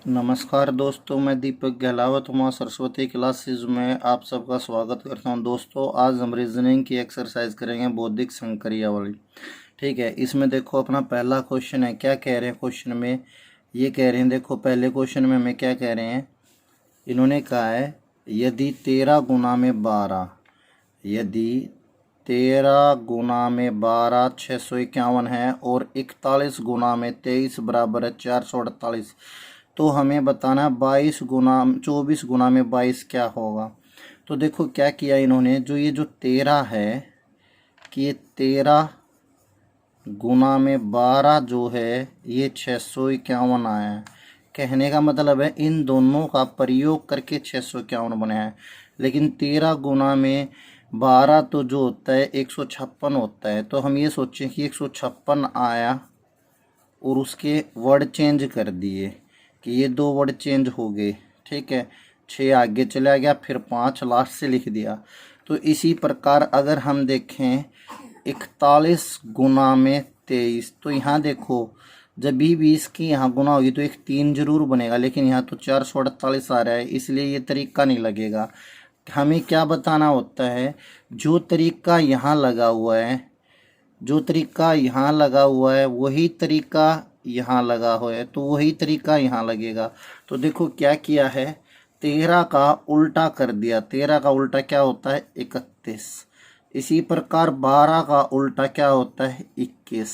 नमस्कार दोस्तों, मैं दीपक गहलावत हूँ सरस्वती क्लासेज में आप सबका स्वागत करता हूँ। दोस्तों, आज हम रीजनिंग की एक्सरसाइज करेंगे बौद्धिक संक्रिया वाली। ठीक है, इसमें देखो अपना पहला क्वेश्चन है। क्या कह रहे हैं क्वेश्चन में? ये कह रहे हैं, देखो पहले क्वेश्चन में हमें क्या कह रहे हैं। इन्होंने कहा है यदि 13 गुना में 12, यदि 13 गुना में 12 651 है और 41 गुना में 23 बराबर है 448, तो हमें बताना 24 गुना में 22 क्या होगा। तो देखो क्या किया इन्होंने, जो 13 है कि ये 13 गुना में 12 जो है ये 651 आया है। कहने का मतलब है इन दोनों का प्रयोग करके 651 बने हैं। लेकिन 13 गुना में 12 तो जो होता है 156 होता है। तो हम ये सोचें कि 156 आया और उसके वर्ड चेंज कर दिए कि ये 2 वर्ड चेंज हो गए। ठीक है, 6 आगे चला गया, फिर 5 लास्ट से लिख दिया। तो इसी प्रकार अगर हम देखें 41 गुना में 23, तो यहाँ देखो जब भी 20 की यहाँ गुना होगी तो एक 3 जरूर बनेगा, लेकिन यहाँ तो 448 आ रहा है, इसलिए ये तरीका नहीं लगेगा। हमें क्या बताना होता है, जो तरीका यहाँ लगा हुआ है, जो तरीका यहाँ लगा हुआ है वही तरीका यहाँ लगा हुआ है, तो वही तरीका यहाँ लगेगा। तो देखो क्या किया है, 13 का उल्टा कर दिया। 13 का उल्टा क्या होता है? 31। इसी प्रकार 12 का उल्टा क्या होता है? 21।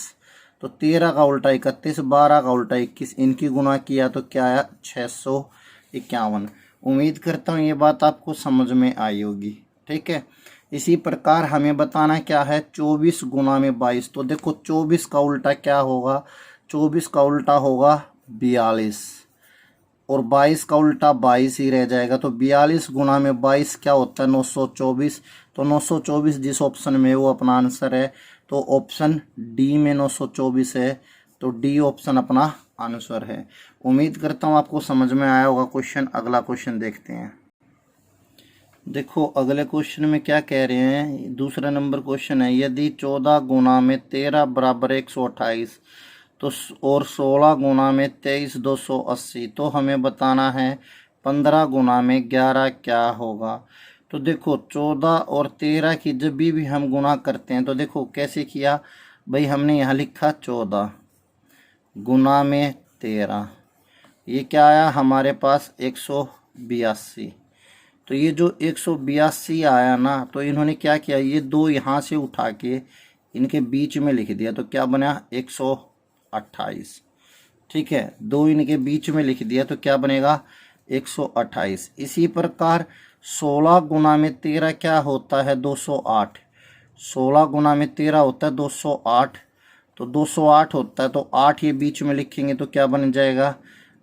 तो 13 का उल्टा 31, 12 का उल्टा 21, इनकी गुना किया तो क्या आया? 651। उम्मीद करता हूँ ये बात आपको समझ में आई होगी। ठीक है, इसी प्रकार हमें बताना क्या है, 24 गुना में 22। तो देखो 24 का उल्टा क्या होगा? 24 का उल्टा होगा 42 और 22 का उल्टा 22 ही रह जाएगा। तो 42 गुना में 22 क्या होता है? 924। तो 924 जिस ऑप्शन में वो अपना आंसर है। तो ऑप्शन डी में 924 है, तो डी ऑप्शन अपना आंसर है। उम्मीद करता हूँ आपको समझ में आया होगा क्वेश्चन। अगला क्वेश्चन देखते हैं। देखो अगले क्वेश्चन में क्या कह रहे हैं, दूसरा नंबर क्वेश्चन है यदि 14 गुना में 13 बराबर 128 तो और 16 गुना में 23 280, तो हमें बताना है 15 गुना में 11 क्या होगा। तो देखो 14 और 13 की जब भी हम गुना करते हैं तो देखो कैसे किया भाई। हमने यहाँ लिखा 14 गुना में 13, ये क्या आया हमारे पास? 182। तो ये जो 182 आया ना, तो इन्होंने क्या किया, ये 2 यहाँ से उठा के इनके बीच में लिख दिया, तो क्या बना? 128। ठीक है, 2 इनके बीच में लिख दिया तो क्या बनेगा? 128। इसी प्रकार 16 गुना में 13 क्या होता है? 208। 16 गुना में 13 होता है 208, तो 208 होता है, तो 8 ये बीच में लिखेंगे तो क्या बन जाएगा?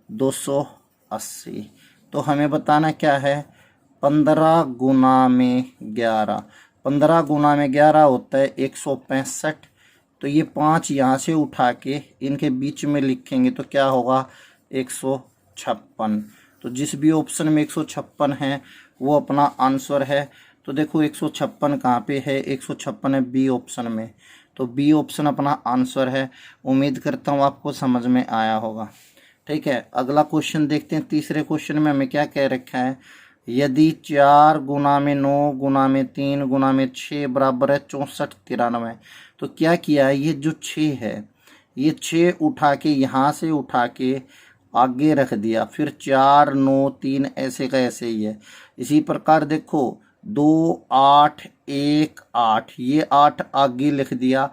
280। तो हमें बताना क्या है, 15 गुना में 11। 15 गुना में 11 होता है 165, तो ये 5 यहाँ से उठा के इनके बीच में लिखेंगे तो क्या होगा? 156। तो जिस भी ऑप्शन में 156 है वो अपना आंसर है। तो देखो 156 कहाँ पे है? 156 है बी ऑप्शन में, तो बी ऑप्शन अपना आंसर है। उम्मीद करता हूँ आपको समझ में आया होगा। ठीक है, अगला क्वेश्चन देखते हैं। तीसरे क्वेश्चन में हमें क्या कह रखा है, यदि 4 गुना में 9 गुना में 3 गुना में 6 बराबर है 64 93, तो क्या किया है, ये जो 6 है ये 6 उठा के यहाँ से उठा के आगे रख दिया, फिर 4 9 3 ऐसे का ऐसे ही है। इसी प्रकार देखो 2 8 1 8, ये 8 आगे लिख दिया,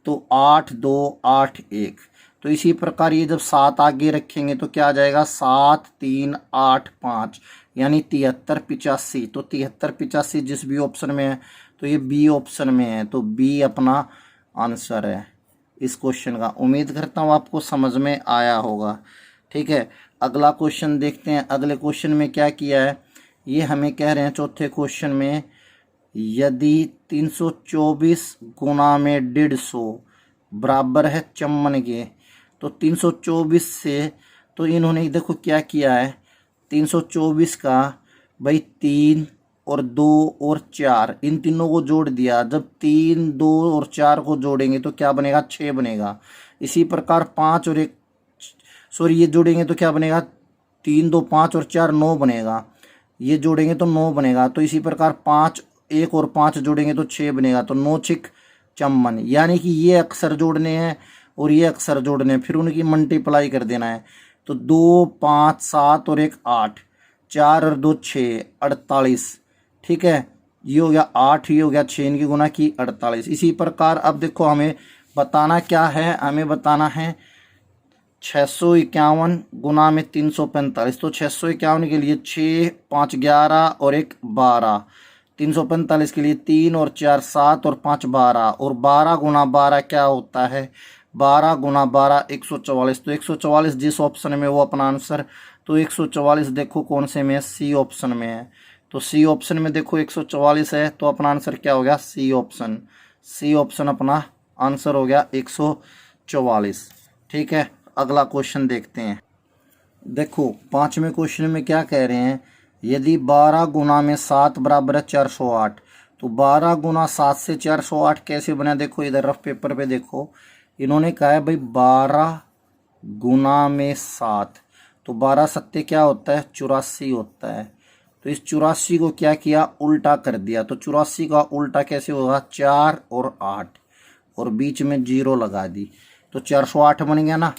तो 8 2 8 1। तो इसी प्रकार ये जब 7 आगे रखेंगे तो क्या आ जाएगा? 7 3 8 5, यानी 73 85। तो 73 85 जिस भी ऑप्शन में है तो ये बी ऑप्शन में है, तो बी अपना आंसर है इस क्वेश्चन का। उम्मीद करता हूँ आपको समझ में आया होगा। ठीक है, अगला क्वेश्चन देखते हैं। अगले क्वेश्चन में क्या किया है, ये हमें कह रहे हैं चौथे क्वेश्चन में यदि 324 गुना में 150 बराबर है 54 के, तो 324 से, तो इन्होंने देखो क्या किया है, 324 का भाई 3 और 2 और 4 इन तीनों को जोड़ दिया। जब 3 2 और 4 को जोड़ेंगे तो क्या बनेगा? 6 बनेगा। इसी प्रकार 5 और 1 सॉरी ये जोड़ेंगे तो क्या बनेगा? 3 2 5 और 4 9 बनेगा, ये जोड़ेंगे तो 9 बनेगा। तो इसी प्रकार 5 1 और 5 जोड़ेंगे तो 6 बनेगा। तो 9 6 54, यानी कि ये अक्षर जोड़ने हैं और ये अक्षर जोड़ने हैं, फिर उनकी मल्टीप्लाई कर देना है। तो 2 5 7 और 1 8, 4 और 2 6 48, ठीक है। ये हो गया 8, ये हो गया 6, इनकी गुना की 48। इसी प्रकार अब देखो हमें बताना क्या है, हमें बताना है 651 गुना में 345। तो 651 के लिए 6 5 11 और 1 12, 345 के लिए 3 और 4 7 और 5 12, और 12 गुना 12 क्या होता है, 12 गुना 12 144। तो 144 जिस ऑप्शन में वो अपना आंसर। तो 144 देखो कौन से में है, सी ऑप्शन में है। तो सी ऑप्शन में देखो 144 है, तो अपना आंसर क्या हो गया, सी ऑप्शन। सी ऑप्शन अपना आंसर हो गया 144, ठीक है। अगला क्वेश्चन देखते हैं। देखो 5वें क्वेश्चन में क्या कह रहे हैं, यदि 12 गुना में 7 बराबर है 408। तो 12 गुना 7 से 408 कैसे बना, देखो इधर रफ पेपर पे देखो, इन्होंने कहा है भाई 12 गुना में 7। तो 12 सत्ते क्या होता है, 84 होता है। तो इस 84 को क्या किया, उल्टा कर दिया। तो 84 का उल्टा कैसे होगा, 4 और 8 और बीच में 0 लगा दी, तो 408 बन गया ना।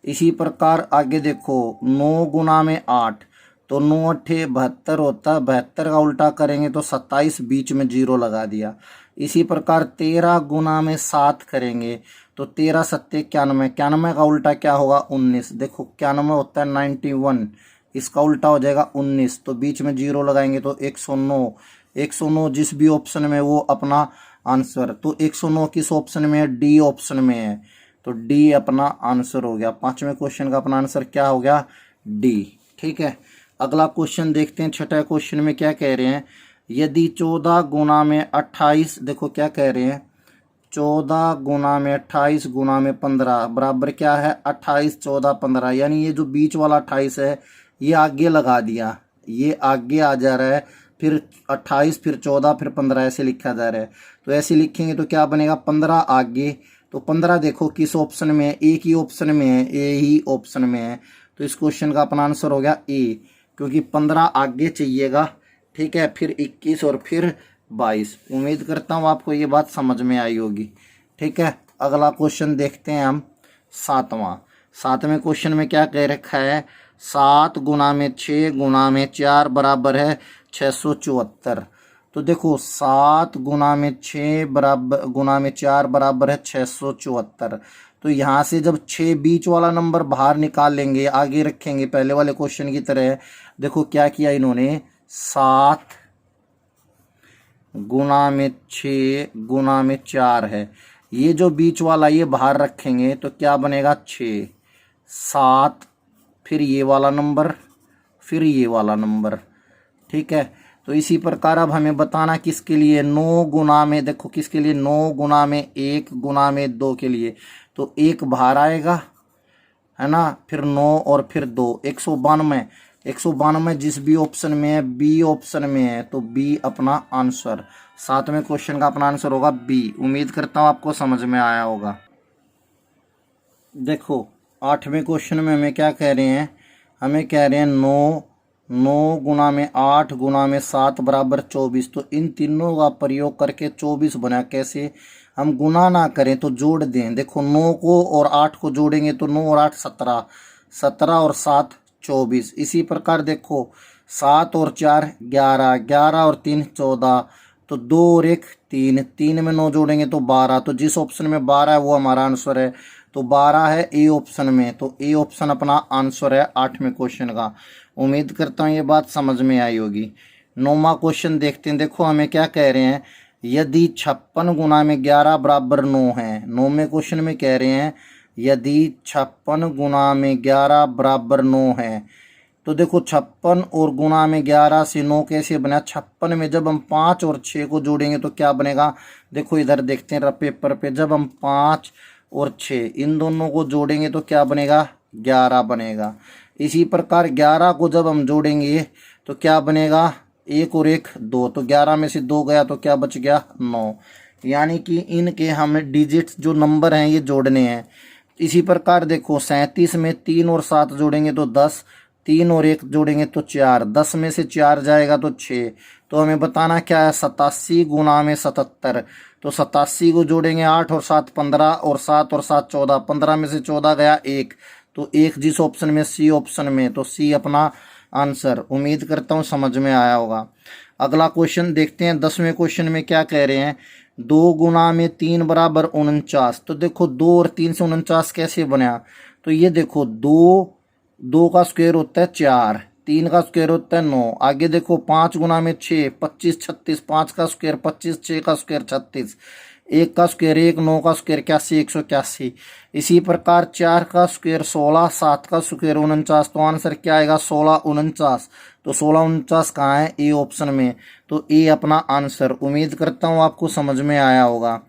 इसी प्रकार आगे देखो 9 गुना में 8, तो 9 8 72 होता है, 72 का उल्टा करेंगे तो 27, बीच में 0 लगा दिया। इसी प्रकार 13 गुना में 7 करेंगे तो 13 सत्ते 91, 91 का उल्टा क्या होगा, 19। देखो 91 होता है 91, इसका उल्टा हो जाएगा 19, तो बीच में 0 लगाएंगे तो 109, 109 जिस भी ऑप्शन में वो अपना आंसर। तो 109 किस ऑप्शन में है, डी ऑप्शन में है। तो डी अपना आंसर हो गया। 5वें क्वेश्चन का अपना आंसर क्या हो गया, डी, ठीक है। अगला क्वेश्चन देखते हैं। 6ठा क्वेश्चन में क्या कह रहे हैं, यदि 14 गुना में 28, देखो क्या कह रहे हैं, 14 गुना में 28 गुना में 15 बराबर क्या है, 28 14 15, यानी ये जो बीच वाला 28 है ये आगे लगा दिया, ये आगे आ जा रहा है, फिर 28 फिर 14 फिर 15 ऐसे लिखा जा रहा है। तो ऐसे लिखेंगे तो क्या बनेगा, 15 आगे। तो 15 देखो किस ऑप्शन में है, एक ही ऑप्शन में है, ए ही ऑप्शन में है। तो इस क्वेश्चन का अपना आंसर हो गया ए, क्योंकि 15 आगे चाहिएगा, ठीक है, फिर 21 और फिर 22। उम्मीद करता हूँ आपको ये बात समझ में आई होगी, ठीक है। अगला क्वेश्चन देखते हैं हम 7वां। 7वें क्वेश्चन में क्या कह रखा है, 7 गुना में 6 गुना में 4 बराबर है 674। तो देखो 7 गुना में 6 बराबर गुना में 4 बराबर है 674। तो यहाँ से जब 6 बीच वाला नंबर बाहर निकाल लेंगे, आगे रखेंगे पहले वाले क्वेश्चन की तरह। देखो क्या किया इन्होंने, 7 गुना में 6 गुना में 4 है, ये जो बीच वाला ये बाहर रखेंगे तो क्या बनेगा, 6 7 फिर ये वाला नंबर फिर ये वाला नंबर, ठीक है। तो इसी प्रकार अब हमें बताना किसके लिए, 9 गुना में, देखो किसके लिए, 9 गुना में 1 गुना में 2 के लिए। तो 1 बाहर आएगा है ना, फिर 9 और फिर 2, 192। 192 जिस भी ऑप्शन में है, बी ऑप्शन में है, तो बी अपना आंसर। 7वें क्वेश्चन का अपना आंसर होगा बी। उम्मीद करता हूँ आपको समझ में आया होगा। देखो 8वें क्वेश्चन में हमें क्या कह रहे हैं, हमें कह रहे हैं 9 गुना में 8 गुना में 7 बराबर 24। तो इन तीनों का प्रयोग करके 24 बना, कैसे, हम गुना ना करें तो जोड़ दें। देखो 9 को और 8 को जोड़ेंगे तो 9 और 8 17, 17 और 7 24। इसी प्रकार देखो 7 और 4 11, 11 और 3 14, तो 2 और 1 3, 3 में 9 जोड़ेंगे तो 12। तो जिस ऑप्शन में 12 है वो हमारा आंसर है। तो 12 है ए ऑप्शन में, तो ए ऑप्शन अपना आंसर है 8वें क्वेश्चन का। उम्मीद करता हूँ ये बात समझ में आई होगी। 9वां क्वेश्चन देखते हैं। देखो हमें क्या कह रहे हैं, यदि 56 गुना में 11 बराबर 9 है। 9वें क्वेश्चन में कह रहे हैं यदि 56 गुना में 11 बराबर 9 है। तो देखो 56 और गुना में 11 से 9 कैसे बना, 56 में जब हम 5 और 6 को जोड़ेंगे तो क्या बनेगा। देखो इधर देखते हैं रफ पेपर पे, जब हम 5 और 6 इन दोनों को जोड़ेंगे तो क्या बनेगा, 11 बनेगा। इसी प्रकार 11 को जब हम जोड़ेंगे तो क्या बनेगा, 1 और 1 2, तो 11 में से 2 गया तो क्या बच गया, 9। यानी कि इनके हमें डिजिट्स जो नंबर हैं ये जोड़ने हैं। इसी प्रकार देखो 37 में 3 और 7 जोड़ेंगे तो 10, 3 और 1 जोड़ेंगे तो 4, 10 में से 4 जाएगा तो 6। तो हमें बताना क्या है, 87 गुना में 77। तो 87 को जोड़ेंगे 8 और 7 15 और 7 और 7 14, 15 में से 14 गया 1। तो 1 जिस ऑप्शन में, सी ऑप्शन में, तो सी अपना आंसर। उम्मीद करता हूँ समझ में आया होगा। अगला क्वेश्चन देखते हैं। 10वें क्वेश्चन में क्या कह रहे हैं, 2 गुना में 3 बराबर 49। तो देखो 2 और 3 से 49 कैसे बना, तो ये देखो 2 का स्क्वायर होता है 4, 3 का स्क्वायर होता है 9। आगे देखो 5 गुना में 6, 25 36, 5 का स्क्वायर 25, 6 का स्क्वायर 36, 1 का स्क्वायर 1, 9 का स्क्वायर 81, 181। इसी प्रकार 4 का स्क्वायर 16, 7 का स्क्वायर 49। तो आंसर क्या आएगा, 16 49। तो 16 49 कहाँ है, ए ऑप्शन में। तो ए अपना आंसर। उम्मीद करता हूँ आपको समझ में आया होगा।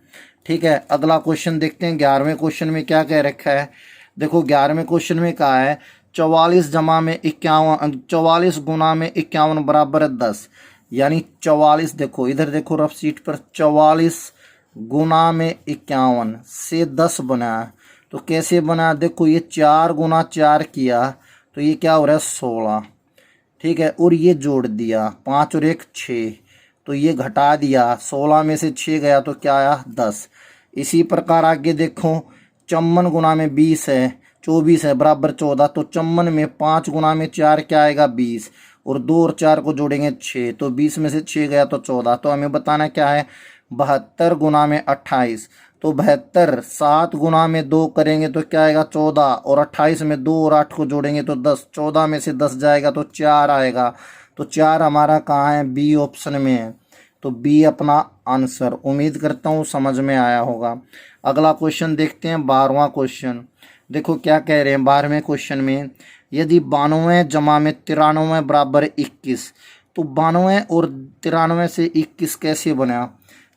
ठीक है, अगला क्वेश्चन देखते हैं। 11वें क्वेश्चन में क्या कह रखा है, देखो 11वें क्वेश्चन में कहा है 44 जमा में 51, 44 गुना में 51 बराबर 10। यानी 44, देखो इधर देखो रफ शीट पर, 44 गुना में 51 से 10 बना। तो कैसे बना, देखो ये 4 गुना 4 किया तो ये क्या हो रहा है 16। ठीक है, और ये जोड़ दिया 5 और 1 6, तो ये घटा दिया 16 में से 6 गया तो क्या आया 10। इसी प्रकार आगे देखो 54 गुना में 20 है, 24 है बराबर 14। तो 54 में 5 गुना में 4 क्या आएगा 20, और 2 और 4 को जोड़ेंगे 6, तो 20 में से 6 गया तो 14। तो हमें बताना क्या है, 72 गुना में 28। तो 72, 7 गुना में 2 करेंगे तो क्या आएगा 14, और 28 में 2 और 8 को जोड़ेंगे तो 10, 14 में से 10 जाएगा तो 4 आएगा। तो 4 हमारा कहाँ है, बी ऑप्शन में है। तो बी अपना आंसर। उम्मीद करता हूँ समझ में आया होगा। अगला क्वेश्चन देखते हैं, 12वां क्वेश्चन। देखो क्या कह रहे हैं 12वें क्वेश्चन में, यदि 92 जमा में 93 बराबर 21। तो 92 और 93 से 21 कैसे बना,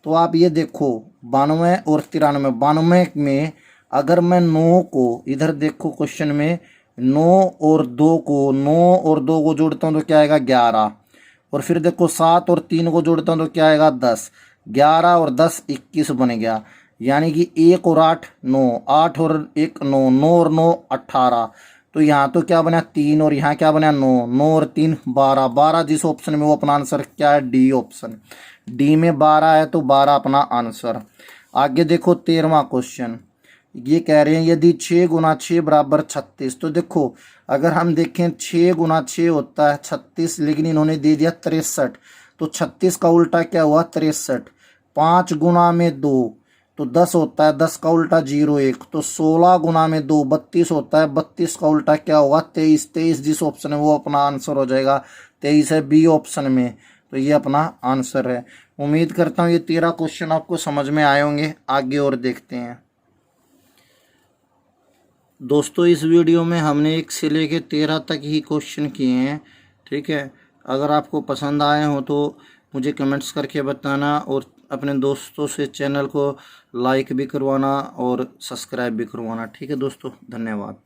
तो आप ये देखो 92 और 93, 92 में अगर मैं 9 को, इधर देखो क्वेश्चन में 9 और 2 को जोड़ता हूँ तो क्या आएगा 11। और फिर देखो 7 और 3 को जोड़ता हूँ तो क्या आएगा 10, 11 और 10 21 बन गया। यानी कि 1 और 8 9, 8 और 1 9, 9 और 9 18। तो यहाँ तो क्या बना 3, और यहाँ क्या बना 9, 9 और 3 12, 12 जिस ऑप्शन में वो अपना आंसर क्या है, डी ऑप्शन। डी में 12 है तो 12 अपना आंसर। आगे देखो 13वां क्वेश्चन, ये कह रहे हैं यदि 6 गुना 6 बराबर 36। तो देखो अगर हम देखें 6 गुना 6 होता है 36, लेकिन इन्होंने दे दिया 63। तो 36 का उल्टा क्या हुआ 63। 5 गुना में 2 तो 10 होता है, 10 का उल्टा 0 1। तो 16 गुना में 2 32 होता है, 32 का उल्टा क्या होगा 23। 23 जिस ऑप्शन है वो अपना आंसर हो जाएगा, 23 है बी ऑप्शन में। तो ये अपना आंसर है। उम्मीद करता हूँ ये 13 क्वेश्चन आपको समझ में आए होंगे। आगे और देखते हैं दोस्तों। इस वीडियो में हमने 1 से लेकर 13 तक ही क्वेश्चन किए हैं। ठीक है, अगर आपको पसंद आए हो तो मुझे कमेंट्स करके बताना, और अपने दोस्तों से चैनल को लाइक भी करवाना और सब्सक्राइब भी करवाना। ठीक है दोस्तों, धन्यवाद।